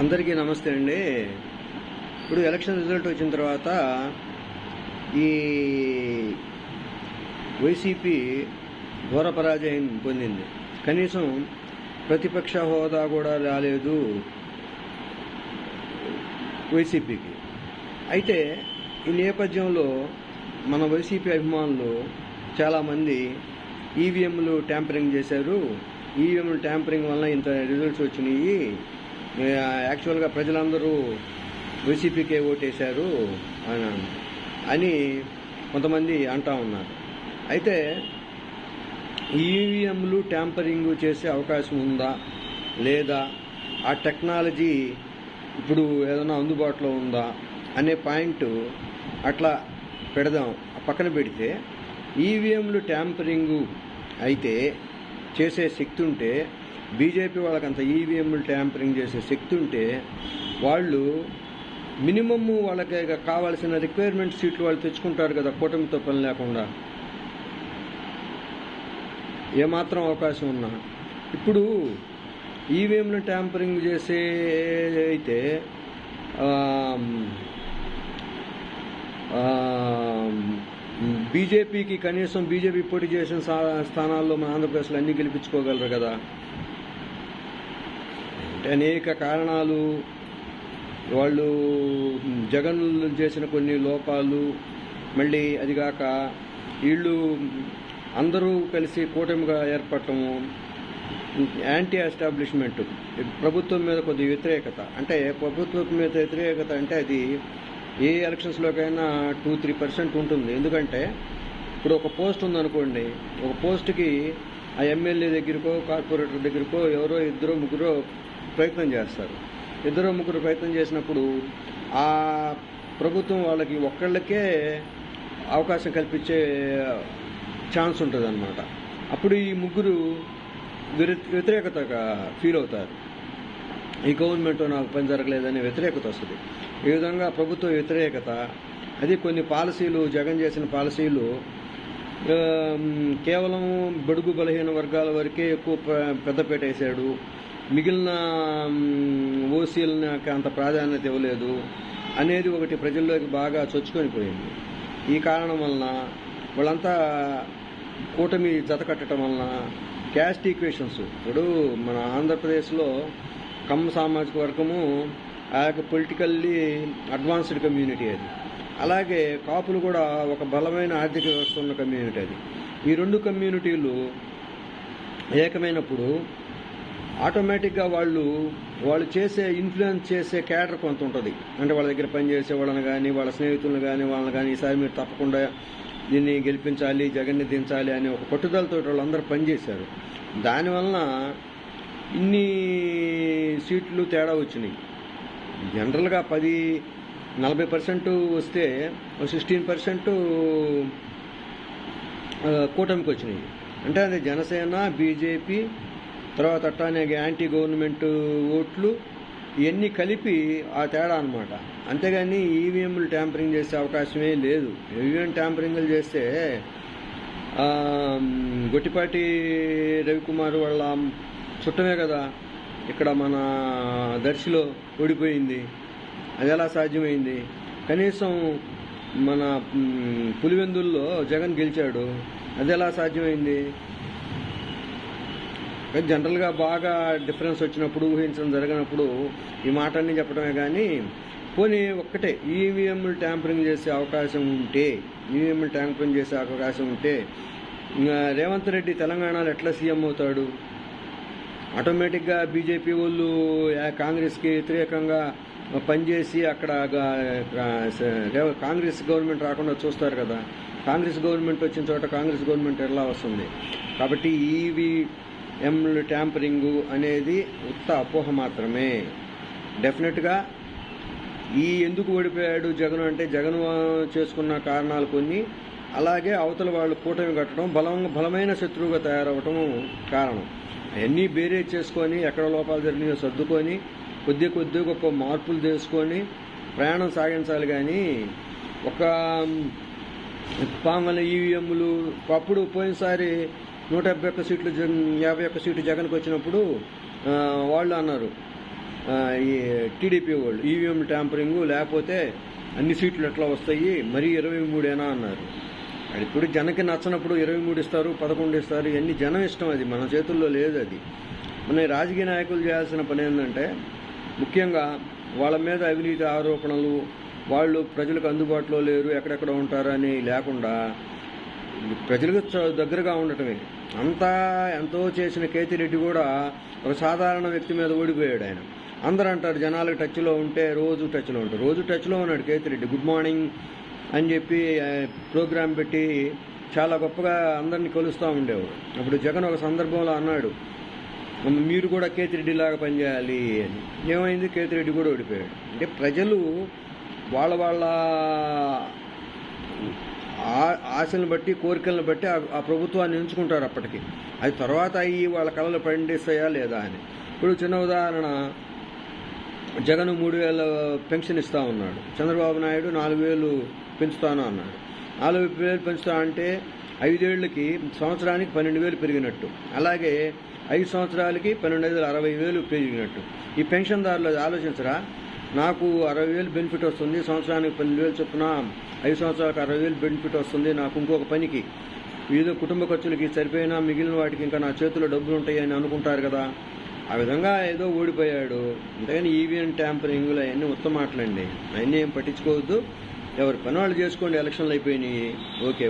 అందరికీ నమస్తే అండి. ఇప్పుడు ఎలక్షన్ రిజల్ట్ వచ్చిన తర్వాత ఈ వైసీపీ ఘోర పరాజయం పొందింది. కనీసం ప్రతిపక్ష హోదా కూడా రాలేదు వైసీపీకి. అయితే ఈ నేపథ్యంలో మన వైసీపీ అభిమానులు చాలామంది ఈవీఎంలు ట్యాంపరింగ్ చేశారు, ఈవీఎంలు ట్యాంపరింగ్ వల్ల ఇంత రిజల్ట్స్ వచ్చినాయి, యాక్చువల్గా ప్రజలందరూ వైసీపీకే ఓటేశారు అని కొంతమంది అంటా ఉన్నారు. అయితే ఈవీఎంలు ట్యాంపరింగ్ చేసే అవకాశం ఉందా లేదా, ఆ టెక్నాలజీ ఇప్పుడు ఏదైనా అందుబాటులో ఉందా అనే పాయింట్ అట్లా పెడదాం. పక్కన పెడితే ఈవీఎంలు ట్యాంపరింగు అయితే చేసే శక్తి ఉంటే, బీజేపీ వాళ్ళకంత ఈవీఎంలు ట్యాంపరింగ్ చేసే శక్తి ఉంటే వాళ్ళు మినిమమ్ వాళ్ళకి కావాల్సిన రిక్వైర్మెంట్ సీట్లు వాళ్ళు తెచ్చుకుంటారు కదా, కూటమితో పని లేకుండా. ఏమాత్రం అవకాశం ఉన్నా ఇప్పుడు ఈవీఎంలు ట్యాంపరింగ్ చేసే అయితే బీజేపీకి కనీసం బీజేపీ పోటీ చేసిన స్థానాల్లో మన ఆంధ్రప్రదేశ్లో అన్నీ గెలిపించుకోగలరు కదా. అంటే అనేక కారణాలు, వాళ్ళు జగన్ చేసిన కొన్ని లోపాలు, మళ్ళీ అదిగాక వీళ్ళు అందరూ కలిసి కూటమిగా ఏర్పడటము, యాంటీ ఎస్టాబ్లిష్మెంట్, ప్రభుత్వం మీద కొద్ది వ్యతిరేకత. అంటే ప్రభుత్వం మీద వ్యతిరేకత అంటే అది ఏ ఎలక్షన్స్లోకైనా 2-3% ఉంటుంది. ఎందుకంటే ఇప్పుడు ఒక పోస్ట్ ఉందనుకోండి, ఒక పోస్ట్కి ఆ ఎమ్మెల్యే దగ్గరకో కార్పొరేటర్ దగ్గరకో ఎవరో ఇద్దరు ముగ్గురు ప్రయత్నం చేస్తారు. ఇద్దరు ముగ్గురు ప్రయత్నం చేసినప్పుడు ఆ ప్రభుత్వం వాళ్ళకి ఒక్కళ్ళకే అవకాశం కల్పించే ఛాన్స్ ఉంటుంది అన్నమాట. అప్పుడు ఈ ముగ్గురు వ్యతిరేకతగా ఫీల్ అవుతారు. ఈ గవర్నమెంట్ నాకు పని జరగలేదనే వ్యతిరేకత వస్తుంది. ఈ విధంగా ప్రభుత్వ వ్యతిరేకత, అది కొన్ని పాలసీలు, జగన్ చేసిన పాలసీలు కేవలం బడుగు బలహీన వర్గాల వరకే ఎక్కువ పెద్దపీట వేసాడు, మిగిలిన ఓసీలకి అంత ప్రాధాన్యత ఇవ్వలేదు అనేది ఒకటి ప్రజల్లోకి బాగా చొచ్చుకొని పోయింది. ఈ కారణం వలన వాళ్ళంతా కూటమి జత కట్టడం వలన క్యాస్ట్ ఈక్వేషన్స్, ఇప్పుడు మన ఆంధ్రప్రదేశ్లో కమ్మ సామాజిక వర్గము ఆ యొక్క పొలిటికల్లీ అడ్వాన్స్డ్ కమ్యూనిటీ అది. అలాగే కాపులు కూడా ఒక బలమైన ఆర్థిక వ్యవస్థ ఉన్న కమ్యూనిటీ అది. ఈ రెండు కమ్యూనిటీలు ఏకమైనప్పుడు ఆటోమేటిక్గా వాళ్ళు చేసే ఇన్ఫ్లుయెన్స్ చేసే క్యాడర్ కొంత ఉంటుంది. అంటే వాళ్ళ దగ్గర పనిచేసే వాళ్ళని కానీ, వాళ్ళ స్నేహితులను కానీ, వాళ్ళని కానీ ఈసారి మీరు తప్పకుండా దీన్ని గెలిపించాలి, జగన్ని దించాలి అనే ఒక పట్టుదలతో వాళ్ళందరూ పనిచేశారు. దానివలన ఇన్ని సీట్లు తేడా వచ్చినాయి. జనరల్గా 40% వస్తే 16% కూటమికి వచ్చినాయి. అంటే అది జనసేన, బీజేపీ, తర్వాత అట్టానే యాంటీ గవర్నమెంట్ ఓట్లు, ఇవన్నీ కలిపి ఆ తేడా అనమాట. అంతేగాని ఈవీఎంలు ట్యాంపరింగ్ చేసే అవకాశమే లేదు. ఈవీఎం ట్యాంపరింగ్లు చేస్తే గొట్టిపాటి రవికుమార్ వాళ్ళ చుట్టమే కదా ఇక్కడ మన దర్శిలో ఓడిపోయింది. అది ఎలా సాధ్యమైంది? కనీసం మన పులివెందుల్లో జగన్ గెలిచాడు, అది ఎలా సాధ్యమైంది? జనరల్గా బాగా డిఫరెన్స్ వచ్చినప్పుడు, ఊహించడం జరగనప్పుడు ఈ మాటన్నీ చెప్పడమే. కానీ పోనీ ఒక్కటే ఈవీఎంలు ట్యాంపరింగ్ చేసే అవకాశం ఉంటే రేవంత్ రెడ్డి తెలంగాణలో ఎట్లా సీఎం అవుతాడు? ఆటోమేటిక్గా బీజేపీ వాళ్ళు కాంగ్రెస్కి వ్యతిరేకంగా పనిచేసి అక్కడ కాంగ్రెస్ గవర్నమెంట్ రాకుండా చూస్తారు కదా. కాంగ్రెస్ గవర్నమెంట్ వచ్చిన చోట కాంగ్రెస్ గవర్నమెంట్ ఎలా వస్తుంది? కాబట్టి ఈవీఎంలు ట్యాంపరింగు అనేది ఉత్త అపోహ మాత్రమే. డెఫినెట్గా ఎందుకు ఓడిపోయాడు జగన్ అంటే, జగన్ చేసుకున్న కారణాలు కొన్ని, అలాగే అవతల వాళ్ళు కూటమి కట్టడం, బలమైన శత్రువుగా తయారవటం కారణం. అవన్నీ బేరేజ్ చేసుకొని, ఎక్కడ లోపాలు జరిగినాయో సర్దుకొని, కొద్ది గొప్ప మార్పులు చేసుకొని ప్రయాణం సాగించాలి. కానీ ఒక పాంగల ఈవీఎంలు అప్పుడు పోయినసారి 171 సీట్లు 51 సీట్లు జగన్కి వచ్చినప్పుడు వాళ్ళు అన్నారు, ఈ టీడీపీ వాళ్ళు ఈవీఎం ట్యాంపరింగు లేకపోతే అన్ని సీట్లు ఎట్లా వస్తాయి, మరీ 23 అన్నారు. ఇప్పుడు జనకి నచ్చినప్పుడు 23 ఇస్తారు, 11 ఇస్తారు, ఇవన్నీ జనం ఇష్టం, అది మన చేతుల్లో లేదు. అది మన రాజకీయ నాయకులు చేయాల్సిన పని ఏంటంటే ముఖ్యంగా వాళ్ళ మీద అవినీతి ఆరోపణలు, వాళ్ళు ప్రజలకు అందుబాటులో లేరు, ఎక్కడెక్కడ ఉంటారని లేకుండా ప్రజలకు దగ్గరగా ఉండటమే. అంతా ఎంతో చేసిన కేతిరెడ్డి కూడా ఒక సాధారణ వ్యక్తి మీద ఓడిపోయాడు. ఆయన అందరూ అంటారు జనాలకు టచ్లో ఉంటే రోజు టచ్లో ఉంటారు. రోజు టచ్లో ఉన్నాడు కేతిరెడ్డి. గుడ్ మార్నింగ్ అని చెప్పి ప్రోగ్రాం పెట్టి చాలా గొప్పగా అందరినీ కొలుస్తూ ఉండేవాడు. అప్పుడు జగన్ ఒక సందర్భంలో అన్నాడు, మీరు కూడా కేతిరెడ్డిలాగా పనిచేయాలి అని. ఏమైంది? కేతిరెడ్డి కూడా ఓడిపోయాడు. అంటే ప్రజలు వాళ్ళ ఆశలను బట్టి, కోరికలను బట్టి ఆ ప్రభుత్వాన్ని ఎంచుకుంటారు. అప్పటికి అది తర్వాత అయ్యి వాళ్ళ కళలు పండిస్తాయా లేదా అని. ఇప్పుడు చిన్న ఉదాహరణ, జగన్ 3,000 పెన్షన్ ఇస్తూ ఉన్నాడు, చంద్రబాబు నాయుడు 4,000 పెంచుతాను అన్నాడు. 4,000 పెంచుతా అంటే 5 ఏళ్ళకి సంవత్సరానికి 12,000 పెరిగినట్టు. అలాగే 5 సంవత్సరాలకి 12,60,000 పెరిగినట్టు. ఈ పెన్షన్దారులు ఆలోచించరా, నాకు 60,000 బెనిఫిట్ వస్తుంది, సంవత్సరానికి 12,000 చొప్పున 5 సంవత్సరాలకు 60,000 బెనిఫిట్ వస్తుంది, నాకు ఇంకొక పనికి ఏదో కుటుంబ ఖర్చులకి సరిపోయినా మిగిలిన వాటికి ఇంకా నా చేతిలో డబ్బులు ఉంటాయని అనుకుంటారు కదా. ఆ విధంగా ఏదో ఓడిపోయాడు. అంతేగాని ఈవీఎం ట్యాంపరింగ్లు అవన్నీ ఉత్తమ మాటలండి, అవన్నీ ఏం పట్టించుకోవద్దు. ఎవరి పని వాళ్ళు చేసుకోండి. ఎలక్షన్లు అయిపోయినాయి. ఓకే.